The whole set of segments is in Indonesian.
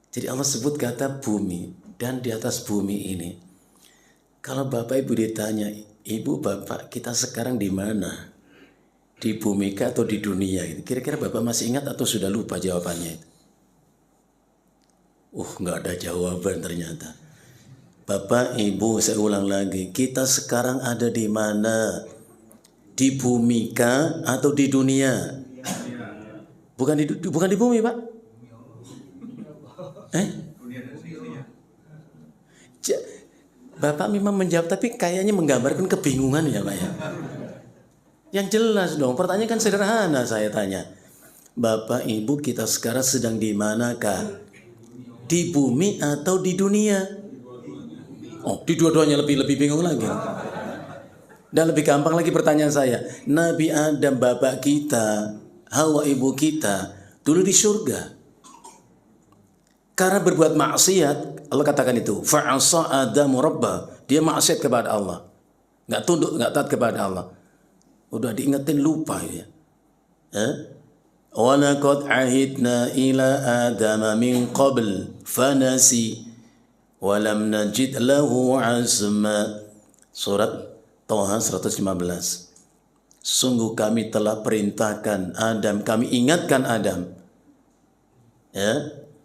Jadi Allah sebut kata bumi, dan di atas bumi ini. Kalau Bapak Ibu ditanya, Ibu Bapak kita sekarang di mana? Di bumi kah atau di dunia? Kira-kira Bapak masih ingat atau sudah lupa jawabannya? Nggak ada jawaban ternyata. Bapak Ibu, saya ulang lagi, kita sekarang ada di mana? Di bumi kah atau di dunia? Bukan di bumi, Pak. Bapak memang menjawab, tapi kayaknya menggambarkan kebingungan ya, Pak ya. Yang jelas dong, pertanyaan kan sederhana saya tanya. Bapak Ibu kita sekarang sedang di manakah? Di bumi atau di dunia? Di dua-duanya lebih bingung lagi. Dan lebih gampang lagi pertanyaan saya. Nabi Adam bapak kita, Hawa ibu kita, dulu di surga. Karena berbuat maksiat, Allah katakan itu, fa'asa Adamu rabbah. Dia maksiat kepada Allah. Nggak tunduk, nggak taat kepada Allah. Udah diingetin lupa ya. Walaqad ahidna ila Adama min qabl fanasi walam najid lahu azma. Surat Toha 115. Sungguh kami telah perintahkan Adam, kami ingatkan Adam,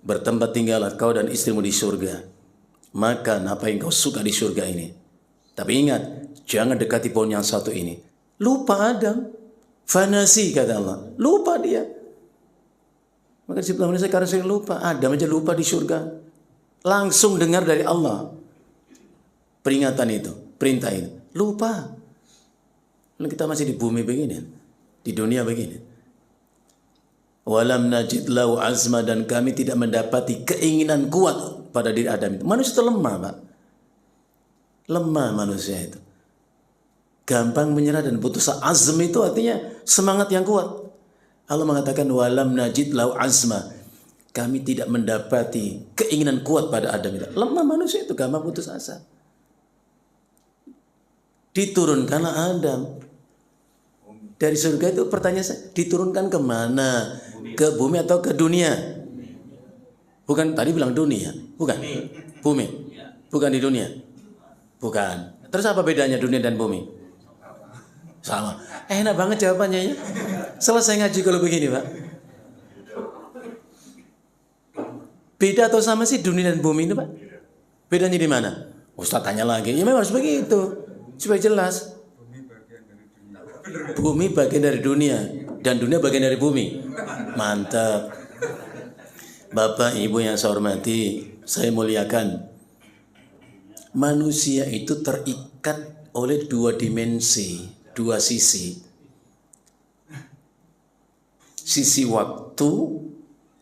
bertempat tinggallah kau dan istrimu di surga. Makan apa yang kau suka di surga ini. Tapi ingat, jangan dekati pohon yang satu ini. Lupa Adam. Fanasi kata Allah. Lupa dia. Maka disebut manusia karena sering lupa. Adam aja lupa di surga. Langsung dengar dari Allah peringatan itu, perintah itu. Lupa. Lalu kita masih di bumi begini, di dunia begini. Walam najid lahu azma, dan kami tidak mendapati keinginan kuat pada diri Adam itu. Manusia itu lemah, Pak. Lemah manusia itu. Gampang menyerah dan putus asa. Azm itu artinya semangat yang kuat. Allah mengatakan walam najid lahu azma. Kami tidak mendapati keinginan kuat pada Adam itu. Lemah manusia itu, gampang putus asa. Diturunkanlah Adam dari surga itu. Pertanyaan saya, diturunkan kemana? Ke bumi atau ke dunia? Bukan, tadi bilang dunia. Bukan, bumi. Bukan di dunia. Bukan. Terus apa bedanya dunia dan bumi? Sama. Enak banget jawabannya ya. Selesai ngaji kalau begini, Pak. Beda atau sama sih dunia dan bumi ini, Pak? Bedanya di mana? Ustaz tanya lagi. Ya memang harus begitu. Supaya jelas. Bumi bagian dari dunia dan dunia bagian dari bumi. Mantap. Bapak Ibu yang saya hormati, saya muliakan. Manusia itu terikat oleh dua dimensi, dua sisi. Sisi waktu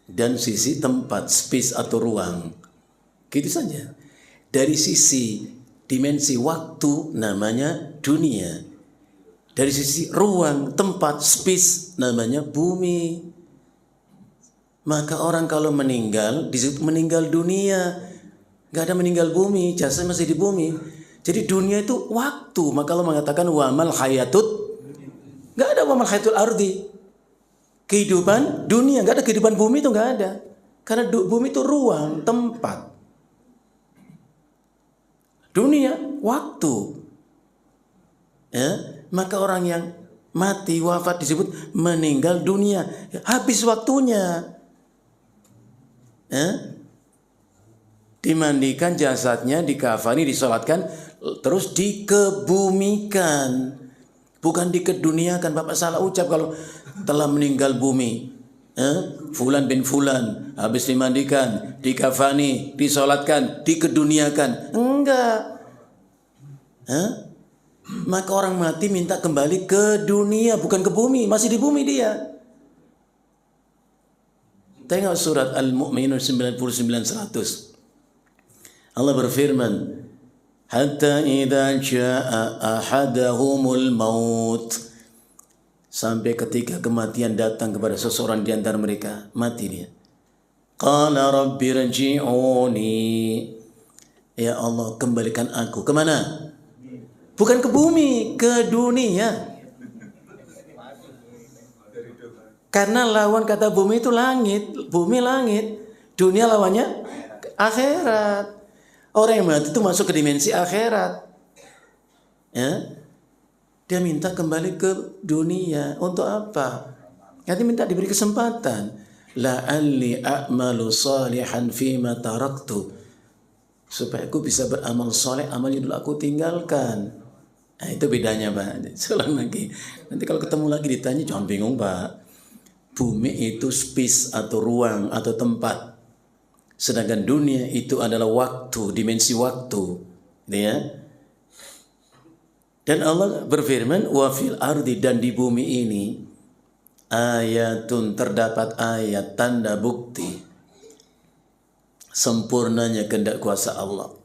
dan sisi tempat, space atau ruang. Gitu saja. Dari sisi dimensi waktu namanya dunia. Dari sisi ruang, tempat, space namanya bumi. Maka orang kalau meninggal disebut meninggal dunia. Gak ada meninggal bumi, jasad masih di bumi. Jadi dunia itu waktu. Maka Allah mengatakan wamal hayatut. Gak ada wamal hayatul ardi. Kehidupan dunia, gak ada kehidupan bumi itu gak ada. Karena bumi itu ruang, tempat. Dunia, waktu. Maka orang yang mati, wafat disebut meninggal dunia. Habis waktunya. Dimandikan jasadnya, dikafani, disolatkan, terus dikebumikan. Bukan dikeduniakan. Bapak salah ucap kalau telah meninggal bumi. Fulan bin Fulan habis dimandikan, dikafani, disolatkan, dikeduniakan. Enggak. Maka orang mati minta kembali ke dunia, bukan ke bumi. Masih di bumi dia. Tengok surat Al-Mu'minun 99-100. Allah berfirman, hatta idza jaa ahadahumul maut, sampai ketika kematian datang kepada seseorang di antara mereka, mati dia. Qala rabbi rji'uni, ya Allah kembalikan aku. Kemana? Bukan ke bumi, ke dunia. Karena lawan kata bumi itu langit, bumi langit. Dunia lawannya akhirat. Orang yang mati itu masuk ke dimensi akhirat. Ya. Dia minta kembali ke dunia. Untuk apa? Nanti minta diberi kesempatan. La'alli a'malu salihan fima taraktu. Supaya aku bisa beramal soleh, amal yang dulu aku tinggalkan. Nah, itu bedanya, Pak. Selang lagi. Nanti kalau ketemu lagi ditanya, jangan bingung, Pak. Bumi itu space atau ruang atau tempat. Sedangkan dunia itu adalah waktu, dimensi waktu. Ya. Dan Allah berfirman, wa fil ardi, dan di bumi ini ayatun, terdapat ayat, tanda bukti sempurnanya kehendak kuasa Allah.